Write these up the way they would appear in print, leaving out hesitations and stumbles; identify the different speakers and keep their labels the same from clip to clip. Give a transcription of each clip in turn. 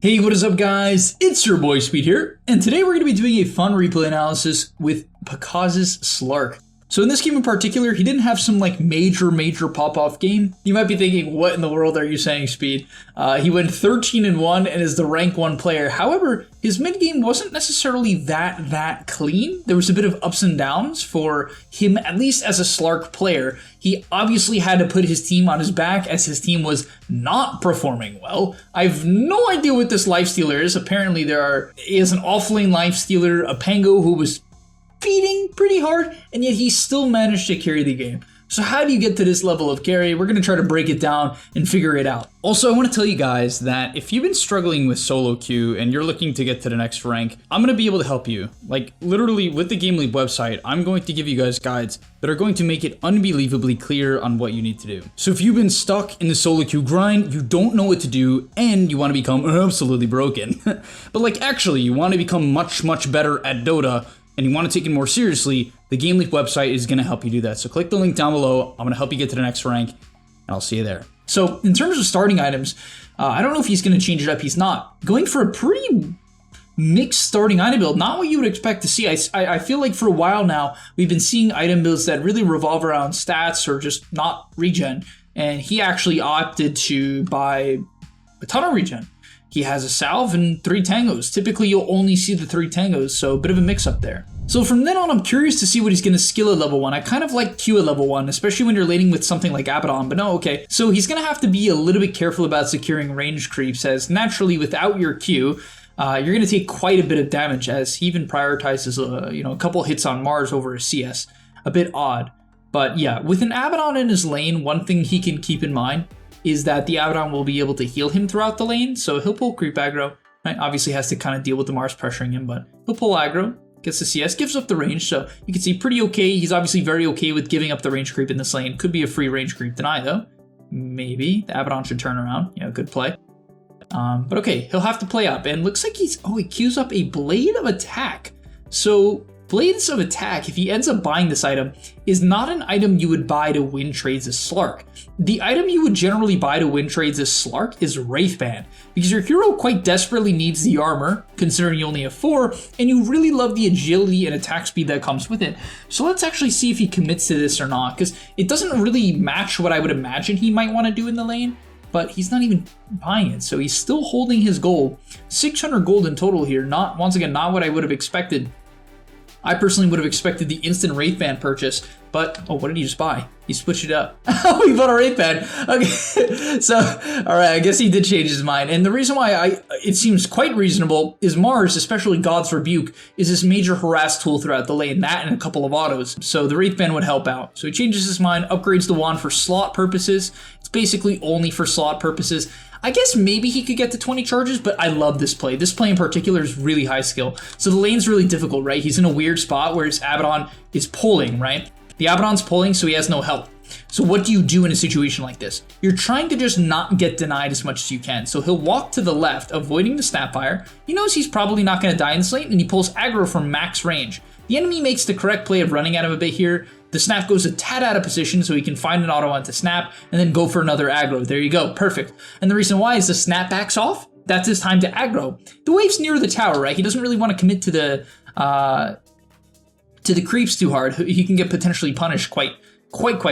Speaker 1: Hey, what is up guys? It's your boy Speed here, and today we're going to be doing a fun replay analysis with Pakaz's SLARK. So in this game in particular, he didn't have some major pop-off game. You might be thinking, what in the world are you saying, Speed? He went 13-1 and is the rank 1 player. However, his mid game wasn't necessarily that clean. There was a bit of ups and downs for him, at least as a SLARK player. He obviously had to put his team on his back as his team was not performing well. I have no idea what this lifestealer is. Apparently he has an offlane lifestealer, a Pango who was feeding pretty hard, and yet he still managed to carry the game. So how do you get to this level of carry? We're going to try to break it down and figure it out. Also, I want to tell you guys that if you've been struggling with solo queue and you're looking to get to the next rank, I'm going to be able to help you. Like literally with the Game League website, I'm going to give you guys guides that are going to make it unbelievably clear on what you need to do. So if you've been stuck in the solo queue grind, you don't know what to do, and you want to become absolutely broken, but actually you want to become much better at Dota, and you want to take it more seriously, the Game League website is going to help you do that. So click the link down below. I'm going to help you get to the next rank, and I'll see you there. So in terms of starting items, I don't know if he's going to change it up. He's not. Going for a pretty mixed starting item build, not what you would expect to see. I feel like for a while now, we've been seeing item builds that really revolve around stats or just not regen, and he actually opted to buy a ton of regen. He has a salve and 3 tangos. Typically, you'll only see the 3 tangos, so a bit of a mix-up there. So from then on, I'm curious to see what he's going to skill at level 1. I kind of like Q at level 1, especially when you're laning with something like Abaddon, but no, okay. So he's going to have to be a little bit careful about securing range creeps, as naturally, without your Q, you're going to take quite a bit of damage, as he even prioritizes a couple hits on Mars over a CS. A bit odd. But yeah, with an Abaddon in his lane, one thing he can keep in mind is that the Abaddon will be able to heal him throughout the lane, so he'll pull creep aggro. Right? Obviously has to kind of deal with the Mars pressuring him, but he'll pull aggro, gets the CS, gives up the range, so you can see pretty okay. He's obviously very okay with giving up the range creep in this lane. Could be a free range creep deny though. Maybe. The Abaddon should turn around. Yeah, good play. But okay, he'll have to play up, and looks like he queues up a Blade of Attack. So Blades of Attack, if he ends up buying this item, is not an item you would buy to win trades as SLARK. The item you would generally buy to win trades as SLARK is Wraithband, because your hero quite desperately needs the armor, considering you only have 4, and you really love the agility and attack speed that comes with it. So let's actually see if he commits to this or not, because it doesn't really match what I would imagine he might want to do in the lane, but he's not even buying it, so he's still holding his gold. 600 gold in total here, once again, not what I would have expected. I personally would have expected the instant Wraithband purchase, but, oh, what did he just buy? He switched it up. Oh, he bought a Wraithband. Okay, so, all right, I guess he did change his mind. And the reason why it seems quite reasonable is Mars, especially God's Rebuke, is this major harass tool throughout the lane, that and a couple of autos. So the Wraithband would help out. So he changes his mind, upgrades the wand for slot purposes. It's basically only for slot purposes. I guess maybe he could get to 20 charges, but I love this play. This play in particular is really high skill. So the lane's really difficult, right? He's in a weird spot where his Abaddon is pulling, right? The Abaddon's pulling, so he has no health. So what do you do in a situation like this? You're trying to just not get denied as much as you can. So he'll walk to the left, avoiding the Snapfire. He knows he's probably not going to die in this lane, and he pulls aggro from max range. The enemy makes the correct play of running out of a bit here. The snap goes a tad out of position so he can find an auto onto snap and then go for another aggro. There you go, perfect. And the reason why is the snap backs off. That's his time to aggro. The wave's near the tower, right? He doesn't really want to commit to the creeps too hard. He can get potentially punished quite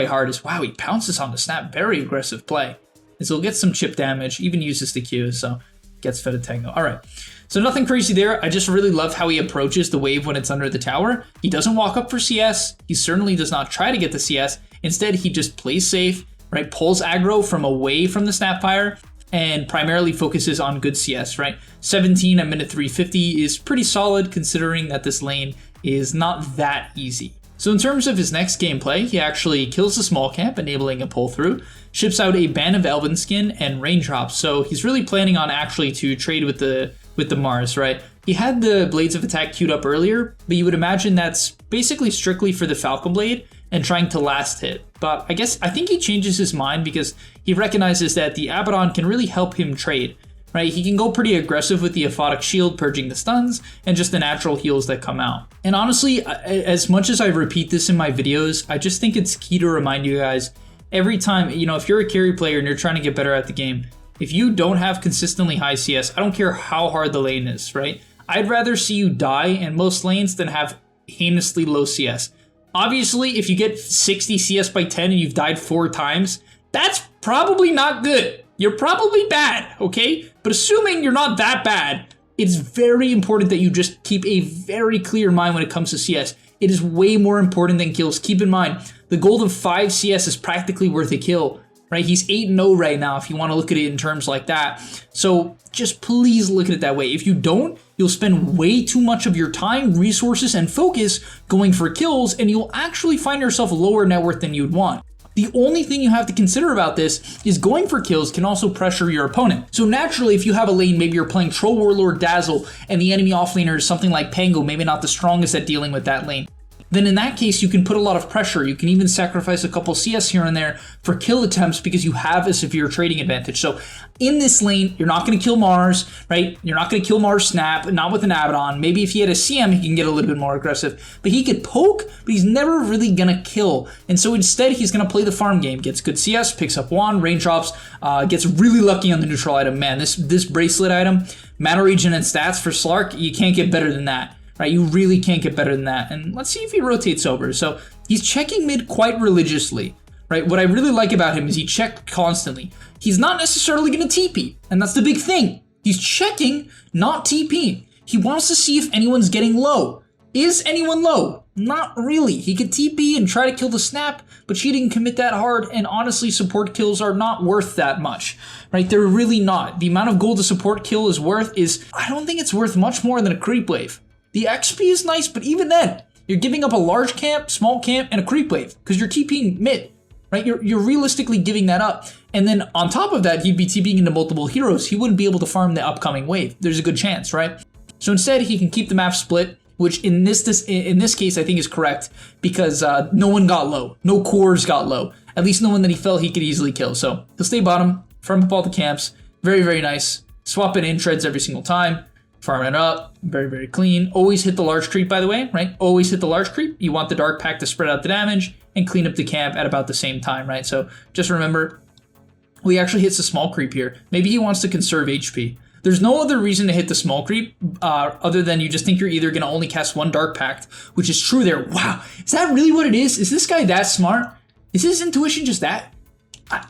Speaker 1: hard. As wow, he pounces on the snap. Very aggressive play. And so he'll get some chip damage. Even uses the Q, so gets fed a tango. All right. So nothing crazy there. I just really love how he approaches the wave when it's under the tower. He doesn't walk up for CS. He certainly does not try to get the CS. Instead, he just plays safe, right? Pulls aggro from away from the Snapfire and primarily focuses on good CS, right? 17 at minute 350 is pretty solid considering that this lane is not that easy. So in terms of his next gameplay, he actually kills the small camp, enabling a pull through, ships out a Band of Elven Skin and raindrops. So he's really planning on actually to trade with the Mars, right? He had the Blades of Attack queued up earlier, but you would imagine that's basically strictly for the Falcon Blade and trying to last hit. But I think he changes his mind because he recognizes that the Abaddon can really help him trade, right? He can go pretty aggressive with the Aphotic Shield, purging the stuns, and just the natural heals that come out. And honestly, as much as I repeat this in my videos, I just think it's key to remind you guys, every time, if you're a carry player and you're trying to get better at the game, if you don't have consistently high CS, I don't care how hard the lane is, right? I'd rather see you die in most lanes than have heinously low CS. Obviously, if you get 60 CS by 10 and you've died 4 times, that's probably not good. You're probably bad, okay? But assuming you're not that bad, it's very important that you just keep a very clear mind when it comes to CS. It is way more important than kills. Keep in mind, the gold of 5 CS is practically worth a kill, right? He's 8-0 right now if you want to look at it in terms like that. So just please look at it that way. If you don't, you'll spend way too much of your time, resources, and focus going for kills, and you'll actually find yourself lower net worth than you'd want. The only thing you have to consider about this is going for kills can also pressure your opponent. So naturally, if you have a lane, maybe you're playing Troll Warlord Dazzle, and the enemy offlaner is something like Pango, maybe not the strongest at dealing with that lane, then in that case, you can put a lot of pressure. You can even sacrifice a couple CS here and there for kill attempts because you have a severe trading advantage. So in this lane, you're not going to kill Mars, right? You're not going to kill Mars Snap, not with an Abaddon. Maybe if he had a CM, he can get a little bit more aggressive. But he could poke, but he's never really going to kill. And so instead, he's going to play the farm game. Gets good CS, picks up wand, raindrops, gets really lucky on the neutral item. Man, this bracelet item, mana regen and stats for SLARK, you can't get better than that. Right, you really can't get better than that. And let's see if he rotates over. So he's checking mid quite religiously, right? What I really like about him is he checked constantly. He's not necessarily going to TP, and that's the big thing. He's checking, not TPing. He wants to see if anyone's getting low. Is anyone low? Not really. He could TP and try to kill the snap, but she didn't commit that hard, and honestly, support kills are not worth that much, right? They're really not. The amount of gold a support kill is worth is, I don't think it's worth much more than a creep wave. The XP is nice, but even then, you're giving up a large camp, small camp, and a creep wave because you're TPing mid, right? You're realistically giving that up. And then on top of that, he'd be TPing into multiple heroes. He wouldn't be able to farm the upcoming wave. There's a good chance, right? So instead, he can keep the map split, which in this case, I think is correct because no one got low. No cores got low. At least no one that he felt he could easily kill. So he'll stay bottom, farm up all the camps. Very, very nice. Swap it in treads every single time. Farm it up, very, very clean. Always hit the large creep, by the way, right? Always hit the large creep. You want the dark pack to spread out the damage and clean up the camp at about the same time, right? So just remember, he actually hits the small creep here. Maybe he wants to conserve HP. There's no other reason to hit the small creep other than you just think you're either going to only cast one dark pact, which is true there. Wow, is that really what it is? Is this guy that smart? Is his intuition just that?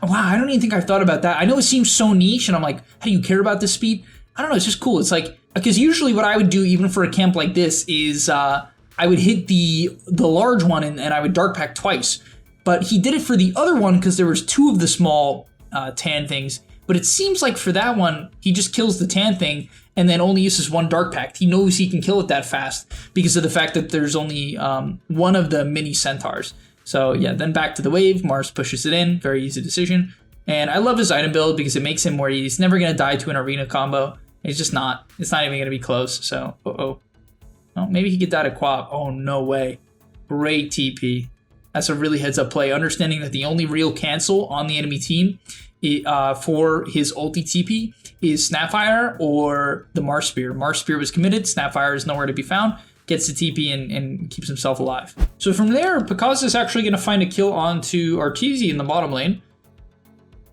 Speaker 1: Wow, I don't even think I've thought about that. I know it seems so niche, and I'm like, how do you care about this speed? I don't know, it's just cool. It's like, because usually what I would do even for a camp like this is I would hit the large one and I would dark pack twice. But he did it for the other one because there was 2 of the small tan things. But it seems like for that one, he just kills the tan thing and then only uses 1 dark pact. He knows he can kill it that fast because of the fact that there's only 1 of the mini centaurs. So yeah, then back to the wave. Mars pushes it in. Very easy decision. And I love his item build because it makes him where he's never going to die to an arena combo. It's just not. It's not even going to be close. So, oh, maybe he could die to Quap. Oh, no way. Great TP. That's a really heads-up play. Understanding that the only real cancel on the enemy team for his ulti TP is Snapfire or the Mars Spear. Mars Spear was committed. Snapfire is nowhere to be found. Gets the TP and keeps himself alive. So from there, Picasa is actually going to find a kill onto Arteezy in the bottom lane.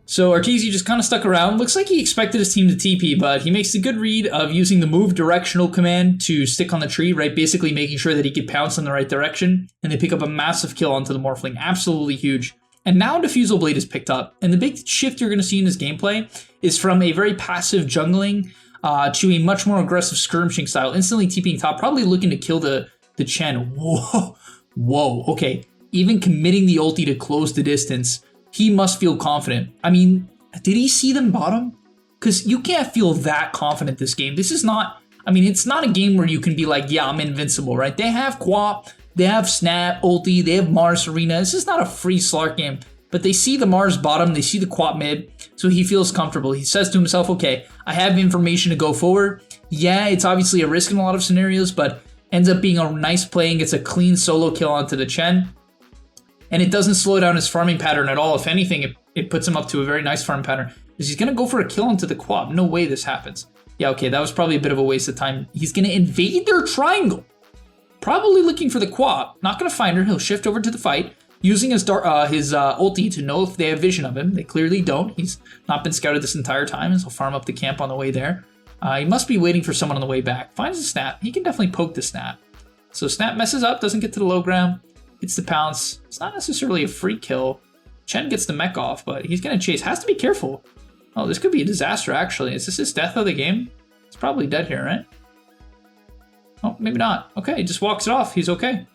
Speaker 1: So Arteezy just kind of stuck around. Looks like he expected his team to TP, but he makes a good read of using the move directional command to stick on the tree, right? Basically making sure that he could pounce in the right direction, and they pick up a massive kill onto the Morphling. Absolutely huge. And now Diffusal Blade is picked up, and the big shift you're going to see in his gameplay is from a very passive jungling to a much more aggressive skirmishing style, instantly TPing top, probably looking to kill the Chen. Whoa, okay. Even committing the ulti to close the distance, he must feel confident. I mean, did he see them bottom? Because you can't feel that confident this game. This is not, I mean, it's not a game where you can be like, yeah, I'm invincible, right? They have Quap, they have Snap, ulti, they have Mars Arena. This is not a free SLARK game. But they see the Mars bottom, they see the Quap mid, so he feels comfortable. He says to himself, okay, I have information to go forward. Yeah, it's obviously a risk in a lot of scenarios, but ends up being a nice play and gets a clean solo kill onto the Chen. And it doesn't slow down his farming pattern at all. If anything, it puts him up to a very nice farm pattern. Because he's going to go for a kill into the Quap. No way this happens. Yeah, okay, that was probably a bit of a waste of time. He's going to invade their triangle. Probably looking for the Quap. Not going to find her. He'll shift over to the fight. using his ulti to know if they have vision of him. They clearly don't. He's not been scouted this entire time, so he'll farm up the camp on the way there. He must be waiting for someone on the way back. Finds a snap. He can definitely poke the snap. So snap messes up, doesn't get to the low ground, hits the pounce. It's not necessarily a free kill. Chen gets the mech off, but he's going to chase. Has to be careful. Oh, this could be a disaster, actually. Is this his death of the game? It's probably dead here, right? Oh, maybe not. Okay, he just walks it off. He's okay.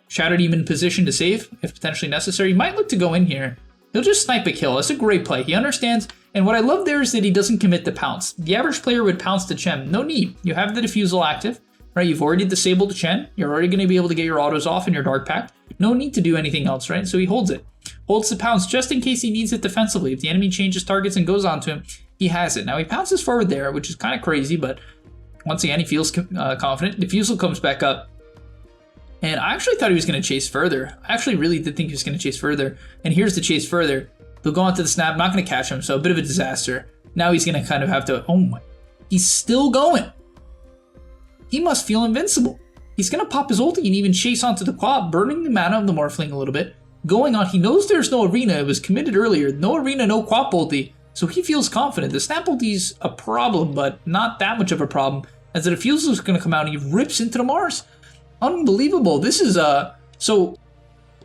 Speaker 1: Shadow Demon in position to save, if potentially necessary. He might look to go in here. He'll just snipe a kill. That's a great play. He understands. And what I love there is that he doesn't commit the pounce. The average player would pounce to Chen. No need. You have the defusal active, right? You've already disabled Chen. You're already going to be able to get your autos off in your Dark Pact. No need to do anything else, right? So he holds it. Holds the pounce just in case he needs it defensively. If the enemy changes targets and goes onto him, he has it. Now he pounces forward there, which is kind of crazy, but once again, he feels confident. Defusal comes back up. And I actually thought he was going to chase further. I actually really did think he was going to chase further. And here's the chase further. They'll go onto the snap, not going to catch him, so a bit of a disaster. Now he's going to kind of have to, oh my, he's still going. He must feel invincible. He's going to pop his ulti and even chase onto the quad, burning the mana of the Morphling a little bit. Going on, he knows there's no arena, it was committed earlier. No arena, no quap ulti, so he feels confident. The snap ulti's a problem, but not that much of a problem, as the defusal is going to come out and he rips into the Mars. Unbelievable. This is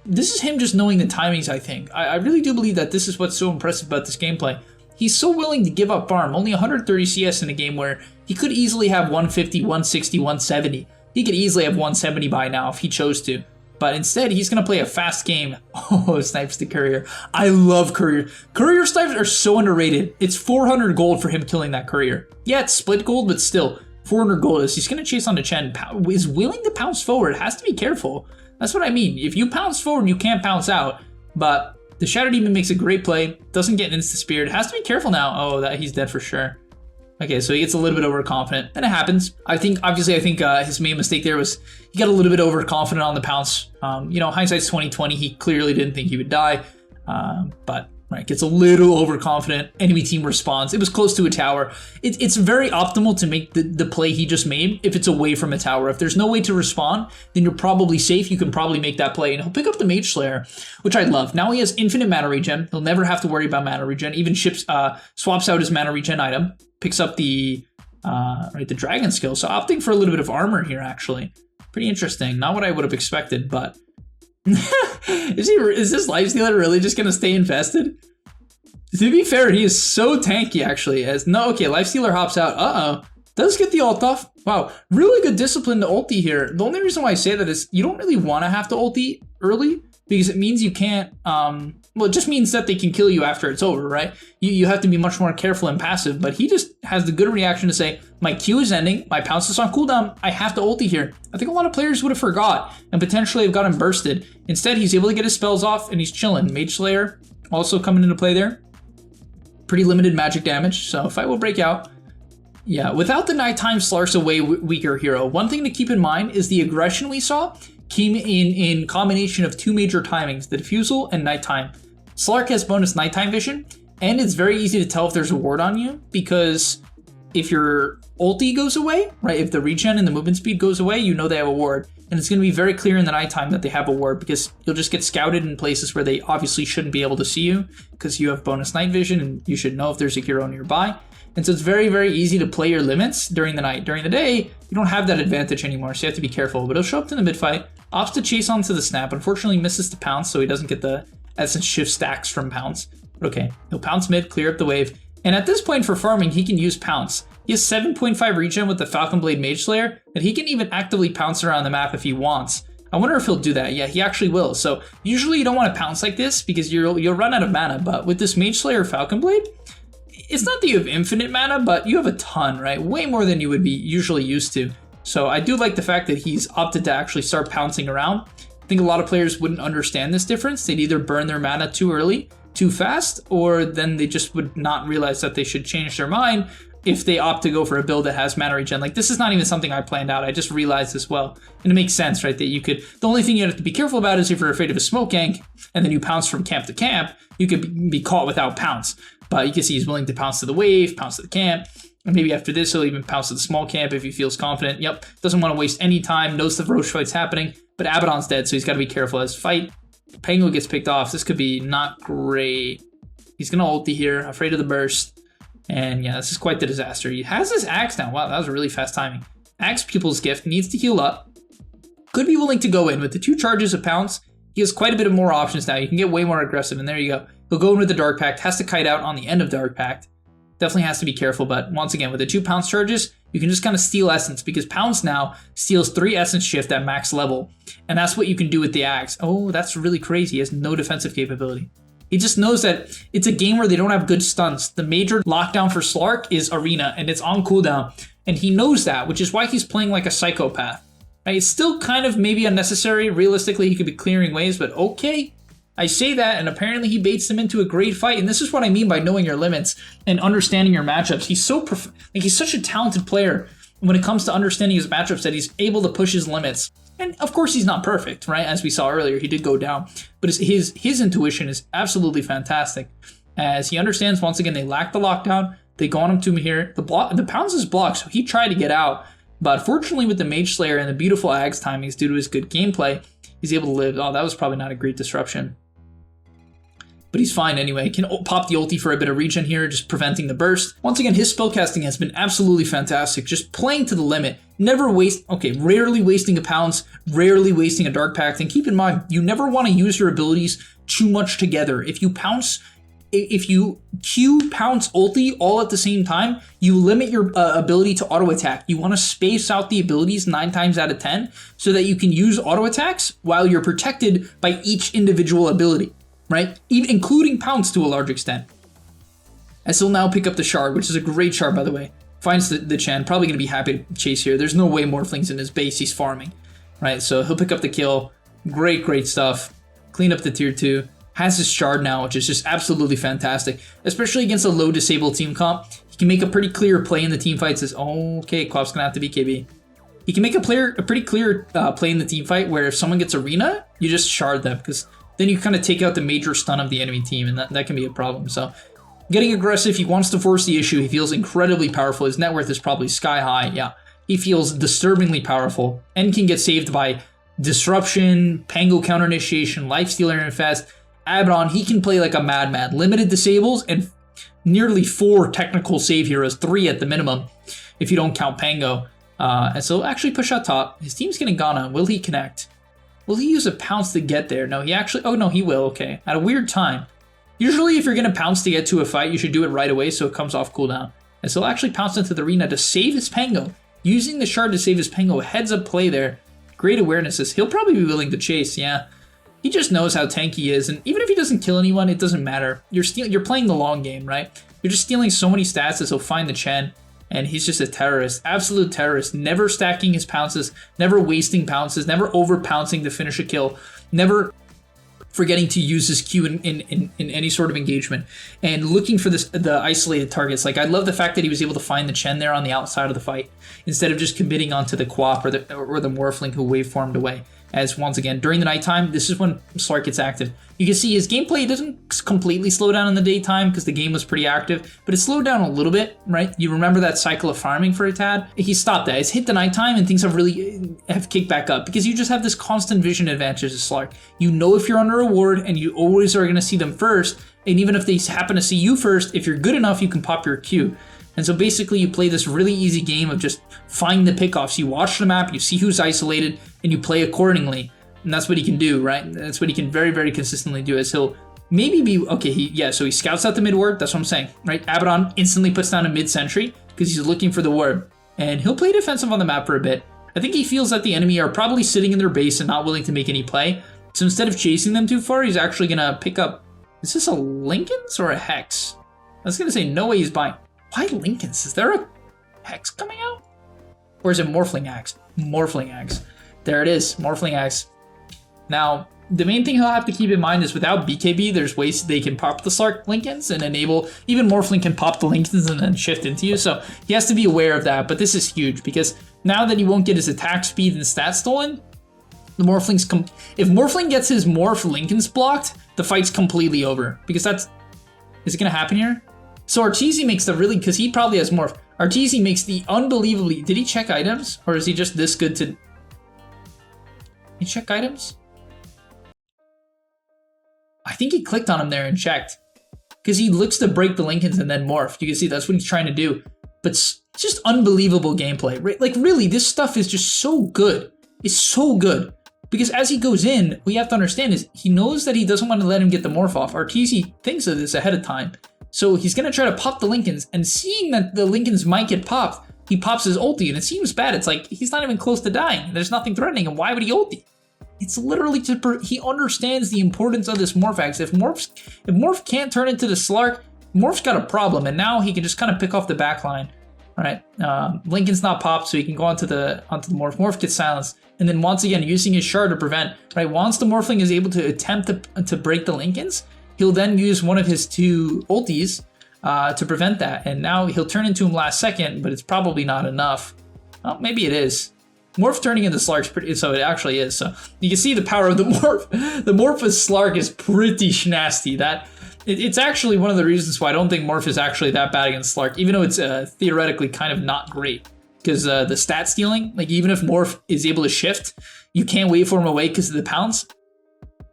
Speaker 1: this is him just knowing the timings, I think. I really do believe that this is what's so impressive about this gameplay. He's so willing to give up farm, only 130 CS in a game where he could easily have 150, 160, 170. He could easily have 170 by now if he chose to. But instead, he's going to play a fast game. Oh, snipes the courier. I love courier. Courier snipes are so underrated. It's 400 gold for him killing that courier. Yeah, it's split gold, but still, 400 gold is. He's going to chase onto Chen. Is willing to pounce forward. Has to be careful. That's what I mean. If you pounce forward, you can't pounce out. But the Shadow Demon makes a great play. Doesn't get insta-speared. Has to be careful now. Oh, that he's dead for sure. Okay, so he gets a little bit overconfident, and it happens. I think his main mistake there was he got a little bit overconfident on the pounce. Hindsight's 20/20. He clearly didn't think he would die, but right, gets a little overconfident. Enemy team responds. It was close to a tower. It's very optimal to make the play he just made if it's away from a tower. If there's no way to respond, then you're probably safe. You can probably make that play, and he'll pick up the Mage Slayer, which I love. Now he has infinite mana regen. He'll never have to worry about mana regen. Even swaps out his mana regen item. Picks up the dragon skill, so opting for a little bit of armor here, actually. Pretty interesting. Not what I would have expected, but is this Lifestealer really just gonna stay infested? To be fair, he is so tanky actually. Lifestealer hops out. Does get the ult off. Wow, really good discipline to ulti here. The only reason why I say that is you don't really want to have to ulti early because it means you can't. It just means that they can kill you after it's over, right? You have to be much more careful and passive, but he just has the good reaction to say, my Q is ending, my pounce is on cooldown, I have to ulti here. I think a lot of players would have forgot and potentially have gotten bursted. Instead, he's able to get his spells off and he's chilling. Mage Slayer also coming into play there. Pretty limited magic damage, so fight will break out. Yeah, without the nighttime, SLARK's a way weaker hero. One thing to keep in mind is the aggression we saw came in combination of two major timings, the defusal and nighttime. SLARK has bonus nighttime vision, and it's very easy to tell if there's a ward on you, because if your ulti goes away, right, if the regen and the movement speed goes away, you know they have a ward. And it's going to be very clear in the nighttime that they have a ward, because you'll just get scouted in places where they obviously shouldn't be able to see you, because you have bonus night vision, and you should know if there's a hero nearby. And so it's very, very easy to play your limits during the night. During the day, you don't have that advantage anymore, so you have to be careful. But he'll show up to the mid fight, opts to chase onto the snap, unfortunately misses the pounce, so he doesn't get the essence shift stacks from pounce. But okay, he'll pounce mid, clear up the wave. And at this point for farming, he can use pounce. He has 7.5 regen with the Falcon Blade Mage Slayer, and he can even actively pounce around the map if he wants. I wonder if he'll do that. Yeah, he actually will. So usually you don't want to pounce like this because you'll run out of mana, but with this Mage Slayer Falcon Blade, it's not that you have infinite mana, but you have a ton, right? Way more than you would be usually used to. So I do like the fact that he's opted to actually start pouncing around. I think a lot of players wouldn't understand this difference. They'd either burn their mana too early, too fast, or then they just would not realize that they should change their mind if they opt to go for a build that has mana regen. Like, this is not even something I planned out. I just realized this well. And it makes sense, right? That you could, the only thing you have to be careful about is if you're afraid of a smoke gank and then you pounce from camp to camp, you could be caught without pounce. But you can see he's willing to pounce to the wave, pounce to the camp, and maybe after this he'll even pounce to the small camp if he feels confident. Yep, doesn't want to waste any time, knows the Roche fight's happening, but Abaddon's dead, so he's got to be careful as fight. Pango gets picked off. This could be not great. He's going to ulti here, afraid of the burst. And yeah, this is quite the disaster. He has his axe now. Wow, that was really fast timing. Axe Pupil's Gift needs to heal up. Could be willing to go in with the 2 charges of Pounce. He has quite a bit of more options now. You can get way more aggressive, and there you go. He'll go in with the Dark Pact, has to kite out on the end of Dark Pact. Definitely has to be careful, but once again, with the 2 Pounce charges, you can just kind of steal Essence, because Pounce now steals 3 Essence Shift at max level, and that's what you can do with the Axe. Oh, that's really crazy. He has no defensive capability. He just knows that it's a game where they don't have good stunts. The major lockdown for SLARK is Arena, and it's on cooldown, and he knows that, which is why he's playing like a psychopath. Right? It's still kind of maybe unnecessary. Realistically, he could be clearing waves, but okay. I say that, and apparently he baits them into a great fight, and this is what I mean by knowing your limits and understanding your matchups. He's so he's such a talented player when it comes to understanding his matchups that he's able to push his limits. And of course, he's not perfect, right? As we saw earlier, he did go down, but his intuition is absolutely fantastic, as he understands once again they lack the lockdown. They go on him to him here. The Pounce is blocked, so he tried to get out. But fortunately with the Mage Slayer and the beautiful Axe timings due to his good gameplay, he's able to live. Oh, that was probably not a great disruption. But he's fine anyway. He can pop the ulti for a bit of regen here, just preventing the burst. Once again, his spellcasting has been absolutely fantastic. Just playing to the limit. Rarely wasting a Pounce, rarely wasting a Dark Pact. And keep in mind, you never want to use your abilities too much together. If you Q, Pounce, ulti all at the same time, you limit your ability to auto attack. You want to space out the abilities 9 times out of 10 so that you can use auto attacks while you're protected by each individual ability, right? Even including Pounce to a large extent. As he'll now pick up the Shard, which is a great Shard, by the way. Finds the Chen, probably going to be happy to chase here. There's no way Morphling's in his base, he's farming, right? So he'll pick up the kill. Great stuff. Clean up the tier 2. Has his Shard now, which is just absolutely fantastic, especially against a low disabled team comp. He can make a pretty clear play in the team fight. Says, okay, Quap's gonna have to be KB. He can make a pretty clear play in the team fight where if someone gets Arena, you just Shard them, because then you kind of take out the major stun of the enemy team, and that can be a problem. So getting aggressive, he wants to force the issue. He feels incredibly powerful. His net worth is probably sky high. Yeah, he feels disturbingly powerful and can get saved by Disruption, Pango Counter Initiation, Lifestealer Infest, Abaddon. He can play like a madman. Limited disables and nearly 4 technical save heroes, 3 at the minimum, if you don't count Pango. And so actually push out top. His team's getting Ghana. Will he connect? Will he use a Pounce to get there? No, he actually... Oh, no, he will. Okay. At a weird time. Usually, if you're going to Pounce to get to a fight, you should do it right away so it comes off cooldown. And so he'll actually pounce into the arena to save his Pango. Using the Shard to save his Pango. Heads up play there. Great awarenesses. He'll probably be willing to chase, yeah. He just knows how tanky he is, and even if he doesn't kill anyone, it doesn't matter. You're playing the long game, right? You're just stealing so many stats as he'll find the Chen, and he's just a terrorist, absolute terrorist, never stacking his pounces, never wasting pounces, never over pouncing to finish a kill, never forgetting to use his Q in any sort of engagement, and looking for the isolated targets. Like, I love the fact that he was able to find the Chen there on the outside of the fight, instead of just committing onto the Quap or the Morphling who waveformed away. As once again, during the nighttime, this is when SLARK gets active. You can see his gameplay doesn't completely slow down in the daytime because the game was pretty active, but it slowed down a little bit, right? You remember that cycle of farming for a tad? He stopped that. It's hit the nighttime and things have kicked back up because you just have this constant vision advantage as SLARK. You know if you're under a ward and you always are going to see them first, and even if they happen to see you first, if you're good enough, you can pop your Q. And so basically you play this really easy game of just find the pickoffs. You watch the map, you see who's isolated, and you play accordingly. And that's what he can do, right? That's what he can very, very consistently do, as he'll maybe be... Okay, so he scouts out the mid ward, that's what I'm saying, right? Abaddon instantly puts down a mid-sentry because he's looking for the ward. And he'll play defensive on the map for a bit. I think he feels that the enemy are probably sitting in their base and not willing to make any play. So instead of chasing them too far, he's actually going to pick up... Is this a Linken's or a Hex? I was going to say, no way he's buying... Why Linken's? Is there a Hex coming out? Or is it Morphling Axe? Morphling Axe. There it is, Morphling Axe. Now, the main thing he'll have to keep in mind is without BKB, there's ways they can pop the SLARK Linken's and enable... Even Morphling can pop the Linken's and then shift into you, so he has to be aware of that. But this is huge, because now that he won't get his attack speed and stats stolen, the Morphling's... If Morphling gets his Morph Linken's blocked, the fight's completely over. Because that's... Is it going to happen here? So Arteezy makes the really, because he probably has Morph. Arteezy makes the unbelievably, did he check items? Or is he just this good to... He check items? I think he clicked on him there and checked. Because he looks to break the Lincolns and then morph. You can see that's what he's trying to do. But it's just unbelievable gameplay. Right? Like really, this stuff is just so good. It's so good. Because as he goes in, what you have to understand is he knows that he doesn't want to let him get the morph off. Arteezy thinks of this ahead of time. So he's going to try to pop the Lincolns. And seeing that the Lincolns might get popped, he pops his ulti. And it seems bad. It's like he's not even close to dying. There's nothing threatening him. Why would he ulti? It's literally he understands the importance of this Morph Axe. If Morph can't turn into the Slark, Morph's got a problem, and now he can just kind of pick off the back line. All right, Lincoln's not popped, so he can go onto the Morph. Morph gets silenced, and then once again using his shard to prevent. Right, once the Morphling is able to attempt to break the Lincolns, he'll then use one of his 2 ultis to prevent that, and now he'll turn into him last second, but it's probably not enough. Well, maybe it is. Morph turning into Slark's pretty, so it actually is. So you can see the power of the Morph. The Morph with Slark is pretty schnasty. It's actually one of the reasons why I don't think Morph is actually that bad against Slark, even though it's theoretically kind of not great. Because the stat stealing, like even if Morph is able to shift, you can't wait for him away because of the pounce.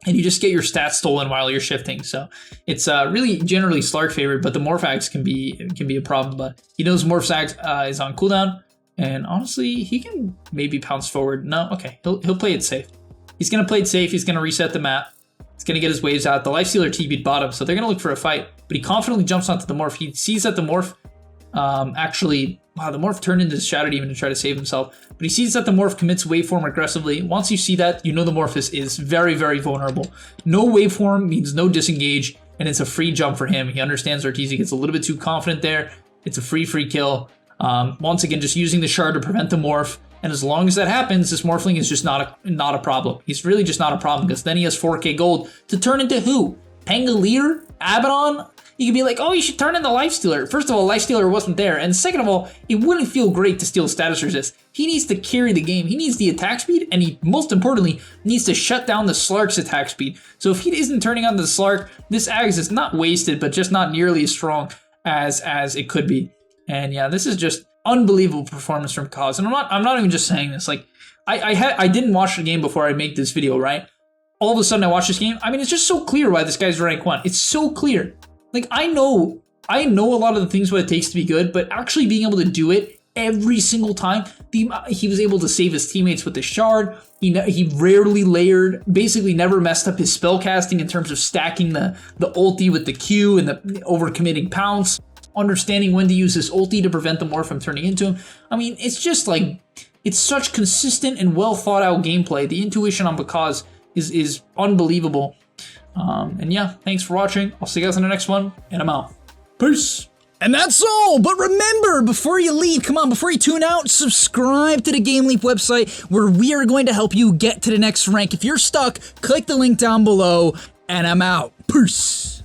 Speaker 1: And you just get your stats stolen while you're shifting. So it's really generally Slark favored, but the Morph Axe can be a problem. But he knows Morph's Axe is on cooldown. And honestly, he can maybe pounce forward. No, okay, he'll play it safe. He's going to play it safe. He's going to reset the map. He's going to get his waves out. The Lifestealer TB'd bottom, so they're going to look for a fight. But he confidently jumps onto the Morph. He sees that the Morph the Morph turned into the Shadow Demon to try to save himself. But he sees that the Morph commits waveform aggressively. Once you see that, you know the Morph is very, very vulnerable. No waveform means no disengage, and it's a free jump for him. He understands Arteezy gets a little bit too confident there. It's a free kill. Once again, just using the shard to prevent the Morph. And as long as that happens, this Morphling is just not a problem. He's really just not a problem because then he has 4k gold to turn into who? Pangolier? Abaddon? You could be like, oh, you should turn into Lifestealer. First of all, Lifestealer wasn't there. And second of all, it wouldn't feel great to steal status resist. He needs to carry the game. He needs the attack speed, and he, most importantly, needs to shut down the Slark's attack speed. So if he isn't turning on the Slark, this Axe is not wasted, but just not nearly as strong as it could be. And yeah, this is just unbelievable performance from Kaz. And I'm not even just saying this. Like, I didn't watch the game before I make this video, right? All of a sudden I watch this game. I mean, it's just so clear why this guy's rank 1. It's so clear. Like, I know a lot of the things what it takes to be good, but actually being able to do it every single time, he was able to save his teammates with the shard. He rarely layered, basically never messed up his spell casting in terms of stacking the ulti with the Q and the overcommitting pounce. Understanding when to use his ulti to prevent the Morph from turning into him. I mean, it's just like, it's such consistent and well thought out gameplay. The intuition on Bakaz is unbelievable. And yeah, thanks for watching. I'll see you guys in the next one, and I'm out. Peace.
Speaker 2: And that's all, but remember, before you leave, before you tune out, subscribe to the Game Leap website where we are going to help you get to the next rank. If you're stuck, click the link down below, and I'm out. Peace.